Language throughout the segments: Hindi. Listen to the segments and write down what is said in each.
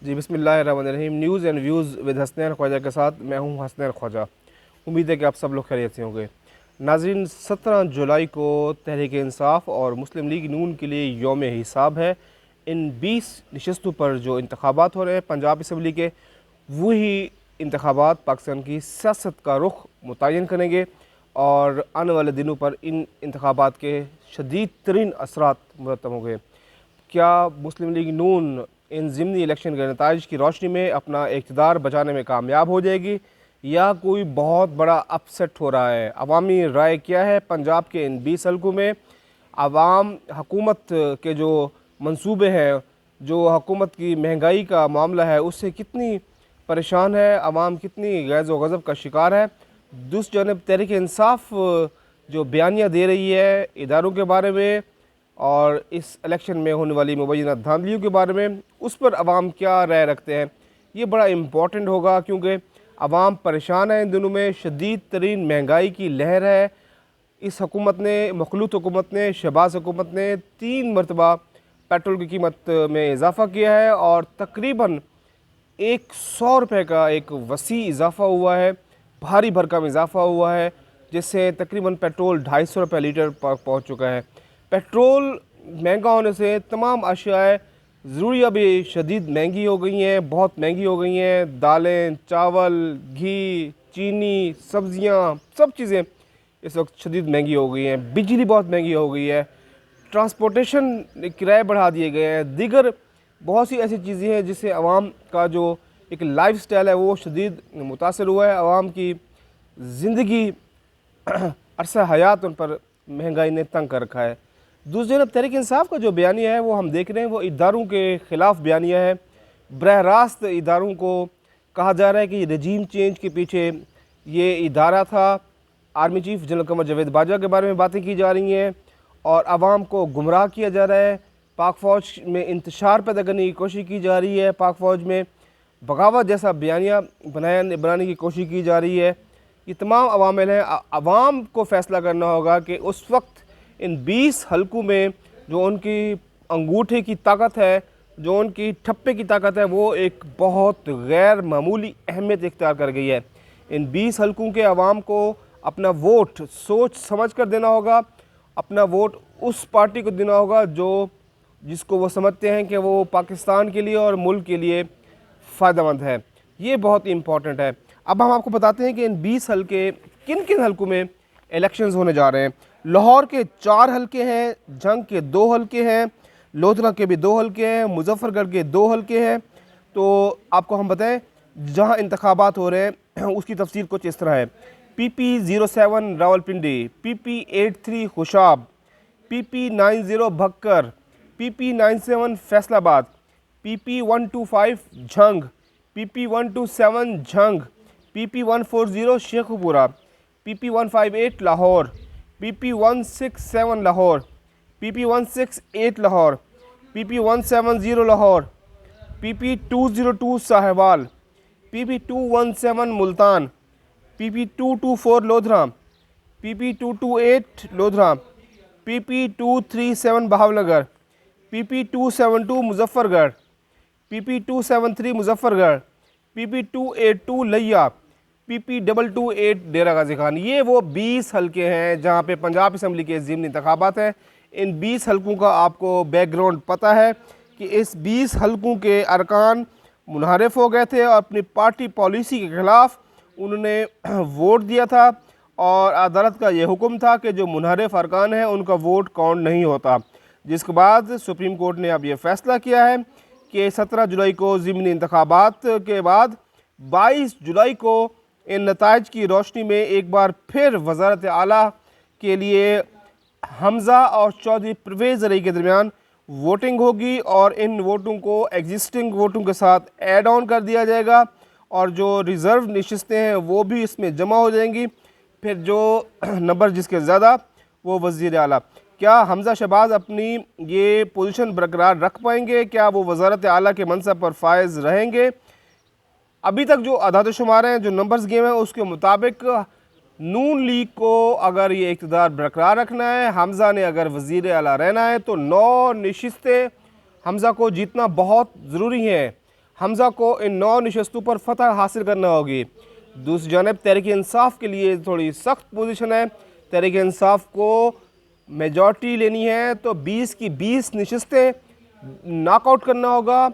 जी बिस्मिल्लाहिर्रहमानिर्रहीम। News and views with Hasnain Khwaja के साथ मैं हूं हसनैन ख्वाजा। उम्मीद है कि आप सब लोग खैरियत से होंगे। नाज़रीन, 17 जुलाई को तहरीक इंसाफ और मुस्लिम लीग नून के लिए यौम हिसाब है। इन 20 नशस्तों पर जो इंतखाबात हो रहे हैं पंजाब असम्बली के, वही इंतखाबात पाकिस्तान की सियासत का रुख मुतय्यन करेंगे और आने वाले दिनों पर इन इंतखाबात के शदीद तरीन असरात मुरतब होंगे। क्या मुस्लिम लीग नून इन ज़िमनी इलेक्शन के नताइज की रोशनी में अपना इक़्तिदार बचाने में कामयाब हो जाएगी या कोई बहुत बड़ा अपसेट हो रहा है? अवामी राय क्या है पंजाब के इन 20 हल्कों में? आवाम हुकूमत के जो मंसूबे हैं, जो हुकूमत की महंगाई का मामला है, उससे कितनी परेशान है? आवाम कितनी गैज़ व गज़ब का शिकार है? दूसरी जानब तहरीक इंसाफ जो बयानियाँ दे रही है इदारों के बारे में और इस इलेक्शन में होने वाली मुबैना धांधलियों के बारे में, उस पर अवाम क्या राय रखते हैं, ये बड़ा इम्पॉर्टेंट होगा क्योंकि अवाम परेशान है। इन दिनों में शदीद तरीन महंगाई की लहर है। इस हुकूमत ने, मखलूत हुकूमत ने, शहबाज हुकूमत ने 3 मरतबा पेट्रोल की कीमत में इजाफ़ा किया है और तकरीबन 100 रुपये का एक वसी इजाफ़ा हुआ है, भारी भरकम इजाफ़ा हुआ है, जिससे तकरीबन पेट्रोल 250 रुपये लीटर पर पहुँच चुका है। पेट्रोल महंगा होने से तमाम अशियाएँ ज़रूरिया भी शदीद महंगी हो गई हैं, बहुत महंगी हो गई हैं। दालें, चावल, घी, चीनी, सब्ज़ियाँ, सब चीज़ें इस वक्त शदीद महंगी हो गई हैं। बिजली बहुत महंगी हो गई है, ट्रांसपोर्टेशन किराए बढ़ा दिए गए हैं, दीगर बहुत सी ऐसी चीज़ें हैं जिससे आवाम का जो एक लाइफ स्टाइल है वो शदीद मुतासर हुआ है। आवाम की ज़िंदगी अरसा हयात उन पर महंगाई ने तंग कर रखा है। दूसरी तरफ तहरीक इंसाफ का जो बयानिया है वो हम देख रहे हैं, वो इदारों के ख़िलाफ़ बयानिया है। बरह रास्त इदारों को कहा जा रहा है कि रजीम चेंज के पीछे ये इदारा था। Army chief general Qamar Javed Bajwa के बारे में बातें की जा रही हैं और आवाम को गुमराह किया जा रहा है। पाक फ़ौज में इंतशार पैदा करने की कोशिश की जा रही है, पाक फ़ौज में बगावत जैसा बयानिया बनाने की कोशिश की जा रही है। ये तमाम अवामिल हैं। आवाम को फ़ैसला करना होगा कि उस वक्त इन 20 हलकों में जो उनकी अंगूठे की ताकत है, जो उनकी ठप्पे की ताकत है, वो एक बहुत गैर मामूली अहमियत इख्तियार कर गई है। इन 20 हलकों के अवाम को अपना वोट सोच समझ कर देना होगा। अपना वोट उस पार्टी को देना होगा जिसको वो समझते हैं कि वो पाकिस्तान के लिए और मुल्क के लिए फ़ायदेमंद है। ये बहुत इम्पॉर्टेंट है। अब हम आपको बताते हैं कि इन 20 हलके किन किन हलकों में इलेक्शंस होने जा रहे हैं। लाहौर के 4 हलके हैं, जंग के 2 हलके हैं, लोधरा के भी 2 हलके हैं, मुजफ्फरगढ़ के 2 हलके हैं। तो आपको हम बताएं जहां इंतखाबात हो रहे हैं उसकी तफसील कुछ इस तरह है। PP07 Rawalpindi, PP83 Khushab, PP90 Bhakkar, PP97 Faisalabad, PP125 Jhang, PP127 Jhang, PP140 Sheikhupura, PP158 Lahore, PP167 Lahore, PP168 Lahore, PP170 Lahore, PP202 Sahiwal, PP217 Multan, PP224 lodhra, PP228 lodhra, PP237 बहावलगर, PP272 Muzaffargarh, PP273 Muzaffargarh, PP282 लिया, PP228 डेरा गाजी खान। ये वो 20 हलके हैं जहाँ पे पंजाब असम्बली के ज़िमनी इंतखाबात हैं। इन 20 हलकों का आपको बैकग्राउंड पता है कि इस 20 हलकों के अरकान मुनहरफ हो गए थे और अपनी पार्टी पॉलिसी के ख़िलाफ़ उन्होंने वोट दिया था और अदालत का ये हुक्म था कि जो मुनहरफ अरकान हैं उनका वोट काउंट नहीं होता, जिसके बाद सुप्रीम कोर्ट ने अब ये फ़ैसला किया है कि 17 जुलाई को ज़िमनी इंतखाबात के बाद 22 जुलाई को इन नताइज की रोशनी में एक बार फिर वज़ारत आला के लिए हमज़ा और चौधरी परवेज़ रई के दरमियान वोटिंग होगी और इन वोटों को एग्जिस्टिंग वोटों के साथ ऐड ऑन कर दिया जाएगा और जो रिज़र्व नशिस्तें हैं वो भी इसमें जमा हो जाएंगी। फिर जो नंबर जिसके ज़्यादा वो वज़ीर आला। क्या हमज़ा शहबाज अपनी ये पोजीशन बरकरार रख पाएंगे? क्या वो वज़ारत आला के मनसब पर फायज़ रहेंगे? अभी तक जो अदाद शुमार हैं, जो नंबर्स गेम हैं, उसके मुताबिक नून लीग को अगर ये इक़्तिदार बरकरार रखना है, हमज़ा ने अगर वज़ीर आला रहना है, तो 9 नशिस्तें हमज़ा को जीतना बहुत ज़रूरी है। हमज़ा को इन 9 नशस्तों पर फतह हासिल करना होगी। दूसरी जानब तहरीक इंसाफ के लिए थोड़ी सख्त पोजीशन है। तहरीक इंसाफ को मेजॉरिटी लेनी है तो 20 की 20 नशस्तें नॉकआउट करना होगा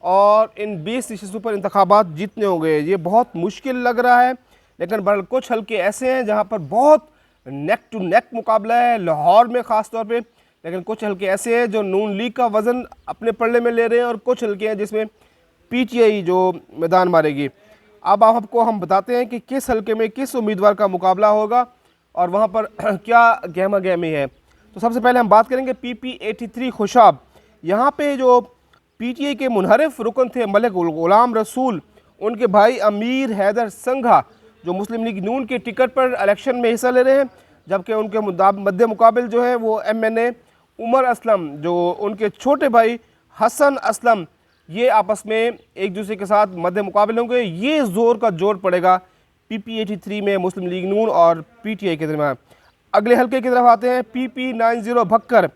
और इन 20 नशस्तों पर इंतखाबात जीतने होंगे। ये बहुत मुश्किल लग रहा है, लेकिन बहरहाल कुछ हल्के ऐसे हैं जहाँ पर बहुत नेक टू नेक मुकाबला है, लाहौर में ख़ास तौर पे। लेकिन कुछ हल्के ऐसे हैं जो नून लीग का वज़न अपने पल्ले में ले रहे हैं और कुछ हल्के हैं जिसमें पीटीआई जो मैदान मारेगी। अब आपको हम बताते हैं कि किस हल्के में किस उम्मीदवार का मुकाबला होगा और वहाँ पर क्या गहमा गहमी है। तो सबसे पहले हम बात करेंगे PP83 खुशाब। यहाँ पे जो पीटीआई के मुनहरिफ रुकन थे मलिक गुलाम रसूल, उनके भाई अमीर हैदर संघा जो मुस्लिम लीग नून के टिकट पर इलेक्शन में हिस्सा ले रहे हैं, जबकि उनके मद्दे मुकाबिल जो है वो MNA उमर असलम जो उनके छोटे भाई हसन असलम, ये आपस में एक दूसरे के साथ मद्दे मुकाबले होंगे। ये ज़ोर का जोर पड़ेगा PP83 में मुस्लिम लीग नून और पीटीआई के दरमियान। अगले हल्के की तरफ आते हैं PP90 भक्कर।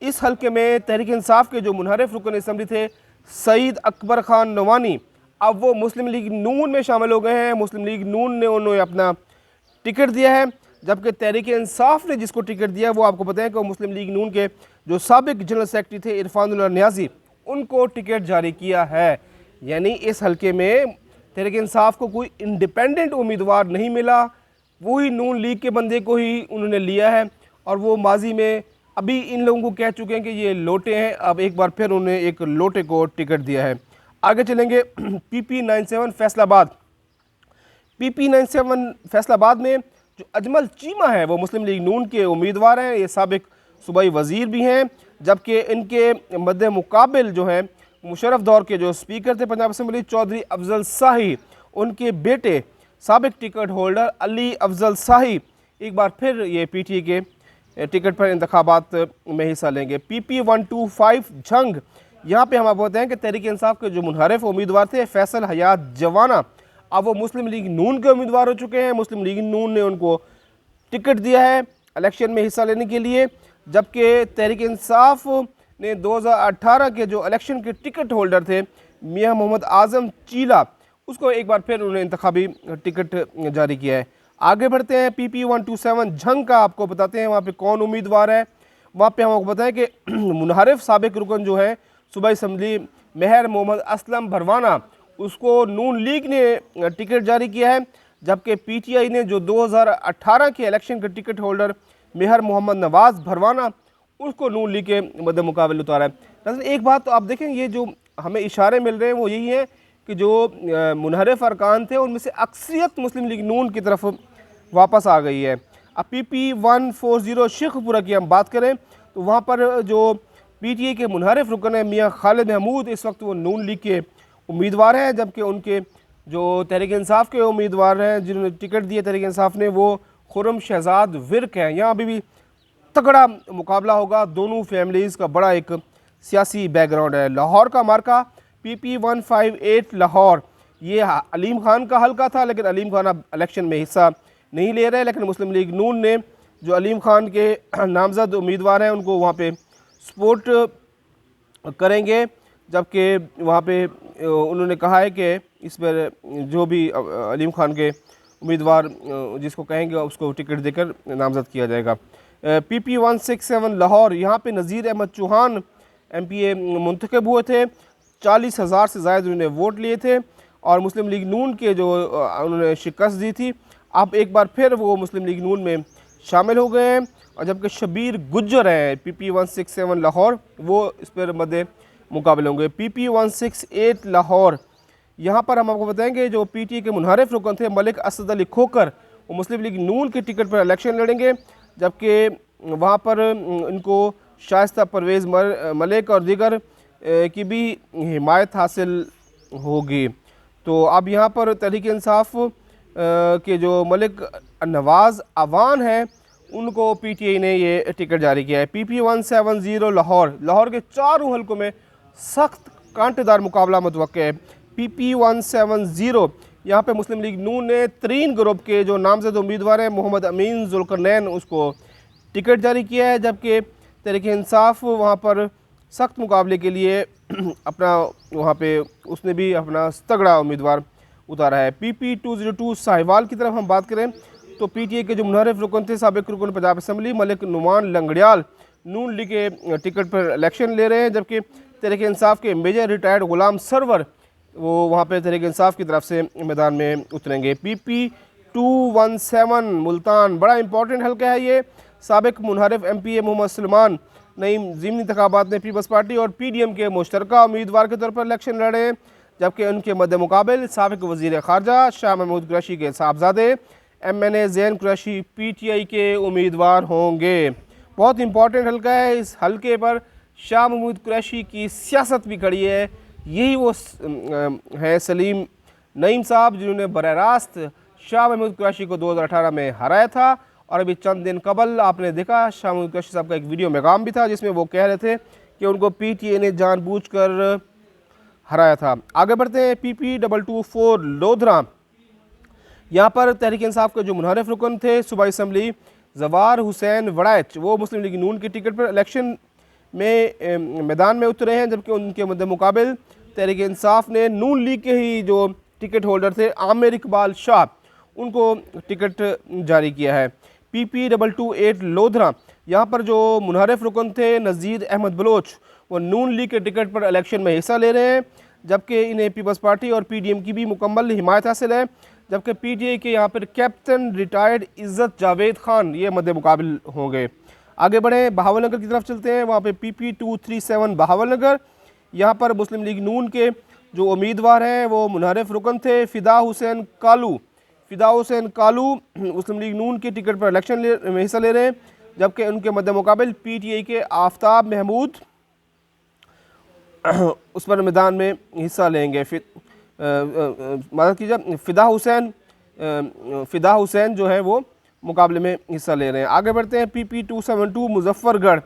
इस हल्के में तहरीक इंसाफ के जो मुनहरिफ रुकन असम्बली थे सईद अकबर खान नवानी, अब वो मुस्लिम लीग नून में शामिल हो गए हैं। मुस्लिम लीग नून ने उन्हें अपना टिकट दिया है, जबकि तहरीक इंसाफ ने जिसको टिकट दिया वो आपको पता है कि वो मुस्लिम लीग नून के जो साबिक जनरल सेक्रेटरी थे इरफानुल्लाह नियाज़ी, उनको टिकट जारी किया है। यानी इस हल्के में तहरीक इंसाफ को कोई इंडिपेंडेंट उम्मीदवार नहीं मिला, वही नून लीग के बंदे को ही उन्होंने लिया है और वो माजी में अभी इन लोगों को कह चुके हैं कि ये लोटे हैं, अब एक बार फिर उन्हें एक लोटे को टिकट दिया है। आगे चलेंगे PP97 फैसलाबाद। PP97 फैसलाबाद में जो अजमल चीमा है वो मुस्लिम लीग नून के उम्मीदवार हैं, ये साबिक सूबाई वज़ीर भी हैं, जबकि इनके मद्दे मुकाबिल जो है मुशर्रफ दौर के जो स्पीकर थे पंजाब असम्बली चौधरी अफजल शाही, उनके बेटे साबिक टिकट होल्डर अली अफजल शाही एक बार फिर ये पीटीआई के टिकट पर इंतखाबात में हिस्सा लेंगे। PP125 झंग, यहाँ पे हम आपको बताएं कि तहरीक इंसाफ के जो मुनहरिफ उम्मीदवार थे फैसल हयात जवाना, अब वो मुस्लिम लीग नून के उम्मीदवार हो चुके हैं। मुस्लिम लीग नून ने उनको टिकट दिया है इलेक्शन में हिस्सा लेने के लिए, जबकि तहरीक इंसाफ ने 2018 के जो इलेक्शन के टिकट होल्डर थे मियां मोहम्मद आज़म चीला, उसको एक बार फिर उन्हें इंतखाबी टिकट जारी किया है। आगे बढ़ते हैं PP127 झंग का आपको बताते हैं वहाँ पे कौन उम्मीदवार है। वहाँ पे हम आपको बताएं कि मुनहरिफ साबिक रुकन जो है सूबाई असम्बली मेहर मोहम्मद असलम भरवाना, उसको नून लीग ने टिकट जारी किया है, जबकि पीटीआई ने जो 2018 के इलेक्शन के टिकट होल्डर मेहर मोहम्मद नवाज़ भरवाना, उसको नून लीग के मद्दे मुकाबले उतारा है। दरअसल एक बात तो आप देखें, ये जो हमें इशारे मिल रहे हैं वो यही है कि जो मुनहरिफ अरकान थे उनमें से अक्सरियत मुस्लिम लीग नून की तरफ वापस आ गई है। अब PP140 शेखपुरा की हम बात करें तो वहाँ पर जो पीटीआई के मुनहरिफ रुकन है मियाँ खालिद महमूद, इस वक्त वो नून लीग के उम्मीदवार हैं, जबकि उनके जो तहरीक इंसाफ के उम्मीदवार हैं जिन्होंने टिकट दिए तहरीक इंसाफ ने, वो खुर्रम शहजाद विर्क हैं। यहाँ अभी भी तगड़ा मुकाबला होगा, दोनों फैमिलीज़ का बड़ा एक सियासी बैकग्राउंड है। लाहौर का मार्का PP158 लाहौर, ये अलीम खान का हल्का था, लेकिन अलीम खान अब इलेक्शन में हिस्सा नहीं ले रहे, लेकिन मुस्लिम लीग नून ने जो अलीम खान के नामजद उम्मीदवार हैं उनको वहाँ पे सपोर्ट करेंगे, जबकि वहाँ पे उन्होंने कहा है कि इस पर जो भी अलीम खान के उम्मीदवार जिसको कहेंगे उसको टिकट देकर नामजद किया जाएगा। PP167 लाहौर, यहाँ पे नज़ीर अहमद चौहान MPA मुंतखब हुए थे, 40,000 से ज़ायद उन्होंने वोट लिए थे और मुस्लिम लीग नून के जो उन्होंने शिकस्त दी थी, अब एक बार फिर वो मुस्लिम लीग नून में शामिल हो गए हैं। और जबकि शबीर गुज्जर हैं PP167 लाहौर, वो इस पर मद्दे मुकाबले होंगे। PP168 लाहौर, यहाँ पर हम आपको बताएंगे जो पीटीआई के मुनहरिफ रुकन थे मलिक असद अली खोकर, वो मुस्लिम लीग नून के टिकट पर इलेक्शन लड़ेंगे, जबकि वहाँ पर इनको शाइस्ता परवेज़ मलिक और दीगर की भी हिमायत हासिल होगी। तो अब यहाँ पर तहरीक इंसाफ के जो मलिक नवाज़ अवान हैं उनको पीटीआई ने ये टिकट जारी किया है। PP170 लाहौर, लाहौर के चारों हल्कों में सख्त कांटेदार मुकाबला मुतवक्के है। PP170 यहाँ पे मुस्लिम लीग नून ने तरीन ग्रुप के जो नामजद उम्मीदवार हैं मोहम्मद अमीन जुल्करनैन, उसको टिकट जारी किया है, जबकि तहरीक इंसाफ वहाँ पर सख्त मुकाबले के लिए अपना वहाँ पे उसने भी अपना तगड़ा उम्मीदवार उतारा है। PP202 साहिवाल की तरफ हम बात करें तो PTI के जो मुनहरिफ रुकन थे, साबिक रुकन पंजाब असम्बली मलिक नुमान लंगड़ियाल नून लीग के टिकट पर इलेक्शन ले रहे हैं, जबकि तहरीक इंसाफ के मेजर रिटायर्ड गुलाम सरवर वो वहाँ पे तहरीक इंसाफ की तरफ से मैदान में उतरेंगे। PP217 मुल्तान बड़ा इंपॉर्टेंट हल्का है ये। साबिक मुनहरिफ MPA मोहम्मद सलमान नईम ज़िमनी इंतखाबात में पीपल्स पार्टी और PDM के मुश्तरका उम्मीदवार के तौर पर इलेक्शन लड़े, जबकि उनके मद्दे मुकाबिल साबिक वज़ीर ख़ारजा शाह महमूद कुरैशी के साहबजादे MNA ज़ैन कुरैशी PTI के उम्मीदवार होंगे। बहुत इंपॉर्टेंट हल्का है। इस हल्के पर शाह महमूद कुरैशी की सियासत भी खड़ी है। यही वो है सलीम नईम साहब जिन्होंने बराह रास्त शाह महमूद कुरैशी को 2018 में हराया था, और अभी चंद दिन कबल आपने देखा शाह महमूद कुरैशी साहब का एक वीडियो पैगाम भी था जिसमें वो कह रहे थे कि उनको PTI ने जानबूझकर हराया था। आगे बढ़ते हैं। PP224 लोधरा, यहाँ पर तहरीक इंसाफ के जो मुनहरिफ रुकन थे सूबाई असम्बली जवार हुसैन वड़ैच वो मुस्लिम लीग नून के टिकट पर इलेक्शन में मैदान में उतरे हैं, जबकि उनके मद्दे मुकाबिल तहरीक इंसाफ ने नून लीग के ही जो टिकट होल्डर थे आमिर इकबाल शाह उनको टिकट जारी किया है। PP228 लोधरा, यहाँ पर जो मुनहरिफ रुकन थे नज़ीर अहमद बलोच वो नून लीग के टिकट पर इलेक्शन में हिस्सा ले रहे हैं, जबकि इन्हें पीपल्स पार्टी और PDM की भी मुकम्मल हिमायत हासिल है, जबकि PTI के यहाँ पर कैप्टन रिटायर्ड इज़्ज़त जावेद खान ये मद्दे मुकाबिल होंगे। आगे बढ़ें, बहावलनगर की तरफ चलते हैं। वहाँ पे PP237 बहावलनगर, यहाँ पर मुस्लिम लीग नून के जो उम्मीदवार हैं वो मुनहरिफ रुकन थे फ़िदा हुसैन कालू मुस्लिम लीग नून के टिकट पर इलेक्शन में हिस्सा ले रहे हैं, जबकि उनके मद्दे मुकाबिल PTI के आफ्ताब महमूद उस पर मैदान में हिस्सा लेंगे। मदद कीजिए, फ़िदा हुसैन जो है वो मुकाबले में हिस्सा ले रहे हैं। आगे बढ़ते हैं। PP272 मुजफ्फरगढ़,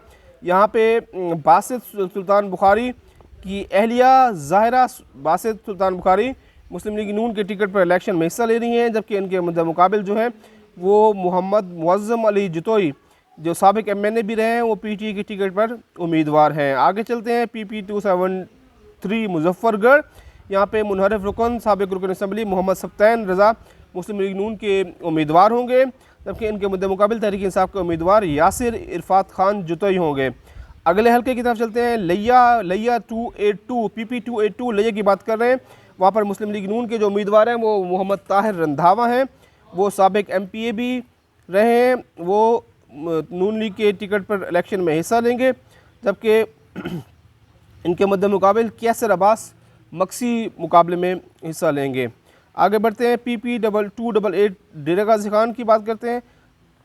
यहाँ पे बासित सुल्तान बुखारी की अहलिया ज़ाहिरा बासित सुल्तान बुखारी मुस्लिम लीग नून के टिकट पर इलेक्शन में हिस्सा ले रही हैं, जबकि इनके मद्दे मुकाबिल जो है वो मोहम्मद मुअज़्ज़म अली जतोई जो साबिक MNA भी रहे हैं वो PTI के टिकट पर उम्मीदवार हैं। आगे चलते हैं। PP273 मुजफ्फरगढ़, यहाँ पे मुनहरिफ रुकन साबिक रुकन असम्बली मोहम्मद सब्तैन रज़ा मुस्लिम लीग नून के उम्मीदवार होंगे, जबकि इनके मुद्दे मुकाबिल तहरीक इंसाफ के उम्मीदवार यासिर इरफात खान जुतोई होंगे। अगले हल्के की तरफ चलते हैं। लिया 282 PP282 लिया की बात कर रहे हैं। वहाँ पर मुस्लिम लीग नून के जो उम्मीदवार हैं वो मोहम्मद ताहिर रंधावा हैं, वो साबिक MPA भी रहे हैं, वो नून लीग के टिकट पर इलेक्शन में हिस्सा लेंगे, जबकि इनके मद्दे मुकाबिल कैसर अब्बास मक्सी मुकाबले में हिस्सा लेंगे। आगे बढ़ते हैं। PP288 डेरा गाज़ी खान की बात करते हैं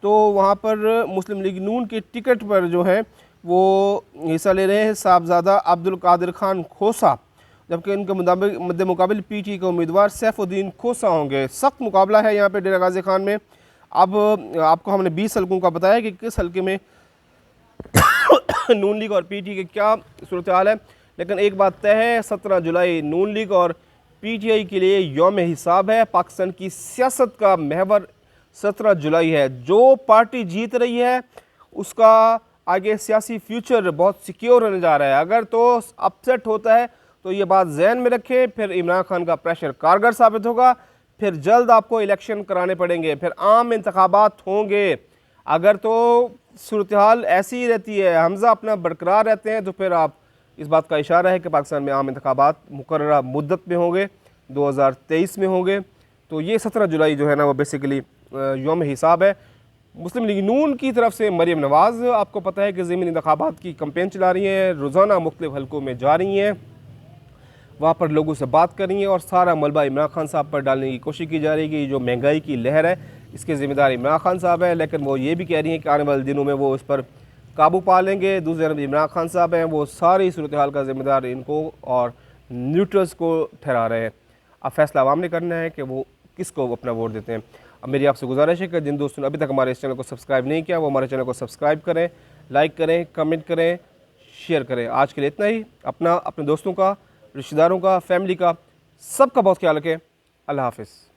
तो वहाँ पर मुस्लिम लीग नून के टिकट पर जो है वो हिस्सा ले रहे हैं साहबजादा अब्दुल कादिर खान खोसा, जबकि इनके मद्दे मुकाबिल PTI के उम्मीदवार सैफुद्दीन खोसा होंगे। सख्त मुकाबला है यहाँ पे डेरा गाज़ी खान में। अब आपको हमने 20 हल्कों का बताया कि किस हल्के में नून लीग और PTI के क्या सूरत हाल है, लेकिन एक बात तय है 17 जुलाई नून लीग और PTI के लिए यौम हिसाब है। पाकिस्तान की सियासत का महवर 17 जुलाई है। जो पार्टी जीत रही है उसका आगे सियासी फ्यूचर बहुत सिक्योर होने जा रहा है। अगर तो अपसेट होता है तो ये बात जहन में रखें, फिर इमरान खान का प्रेशर कारगर साबित होगा, फिर जल्द आपको इलेक्शन कराने पड़ेंगे, फिर आम इंतखाबात होंगे। अगर तो सूरत हाल ऐसी ही रहती है, हमजा अपना बरकरार रहते हैं, तो फिर आप इस बात का इशारा है कि पाकिस्तान में आम इंतखाबात मुकर्ररा मुद्दत में होंगे, 2023 में होंगे। तो ये 17 जुलाई जो है ना वो बेसिकली यौम हिसाब है। मुस्लिम लीग नून की तरफ से मरीम नवाज़ आपको पता है कि ज़मीनी इंतखाबात की कैंपेन चला रही हैं, रोज़ाना मुख्तलिफ हल्कों में जा रही हैं, वहाँ पर लोगों से बात कर रही हैं और सारा मलबा इमरान खान साहब पर डालने की कोशिश की जा रही है कि जो महंगाई की लहर है इसके ज़िम्मेदार इमरान खान साहब है। लेकिन वो ये भी कह रही हैं कि आने वाले दिनों में वो इस पर काबू पा लेंगे। दूसरी तरफ इमरान खान साहब हैं, वो सारी सूरत हाल का ज़िम्मेदार इनको और न्यूट्रल्स को ठहरा रहे हैं। अब फैसला आवाम ने करना है कि वो किसको अपना वोट देते हैं। अब मेरी आपसे गुजारिश है कि जिन दोस्तों ने अभी तक हमारे इस चैनल को सब्सक्राइब नहीं किया वो हमारे चैनल को सब्सक्राइब करें, लाइक करें, कमेंट करें, शेयर करें। आज के लिए इतना ही। अपने दोस्तों का, रिश्तेदारों का, फैमिली का, सबका बहुत ख्याल रखें। अल्लाह हाफ़िज़।